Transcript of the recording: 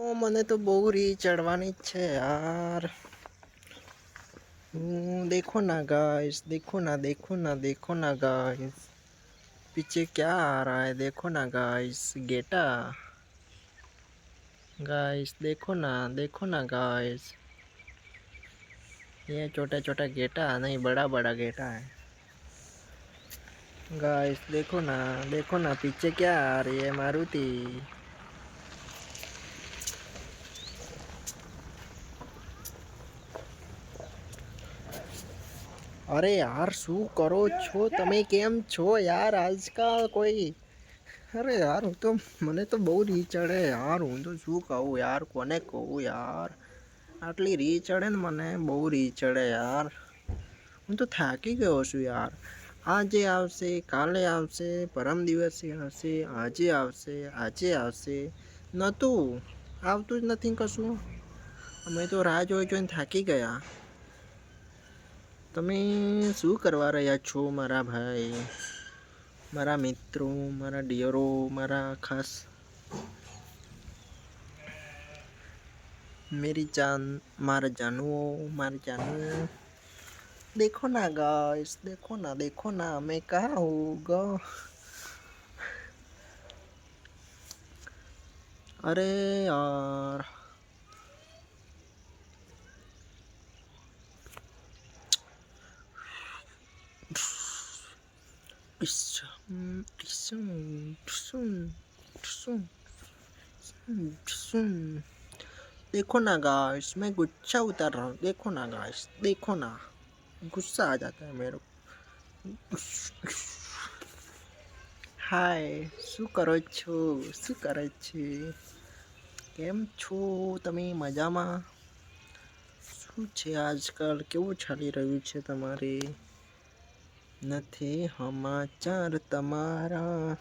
મને તો બહુ રી ચढ़વાની જ છે यार। देखो ना गाइस, देखो ना, देखो ना, देखो ना गाइस, पीछे क्या आ रहा है देखो ना गाइस। गेटा गाइस, देखो ना, देखो ना गाइस। ये छोटा छोटा गेटा नहीं, बड़ा बड़ा गेटा है गाइस। देखो ना, देखो ना, पीछे क्या आ रही है मारुति। अरे यार શું કરો છો તમે? કેમ છો યાર આજકાલ કોઈ? અરે યાર હું તો, મને તો બહુ રી ચડે યાર। હું તો શું કહું યાર, કોને કહું યાર? આટલી રી ચડે ને, મને બહુ રી ચડે યાર। હું તો થાકી ગયો છું યાર। આજે આવશે, કાલે આવશે, પરમ દિવસે આવશે, આજે આવશે, નતું આવતું જ નથી કશું। અમે તો રાહ જોઈ જોઈને થાકી ગયા। તમે શું કરવા રહ્યા છો મારા ભાઈ, મારા મિત્રો, મારા ડિયરો, મારા ખાસ मेरी जान, मारा जानू, मारा जानू। देखो ना गाइस, देखो ना, देखो ना, मैं कहाँ हूँ। अरे यार देखो ना गाइस, मैं गुस्सा उतार रहा हूँ। देखो ना गाइस, देखो ना, गुस्सा आ जाता है मेरे को। हाय, શું કરો છો? શું કરે છે? કેમ છો તમે? મજામાં? શું છે આજકાલ, કેવું ચાલી રહ્યું છે તમારે? નથી સમાચાર તમારા,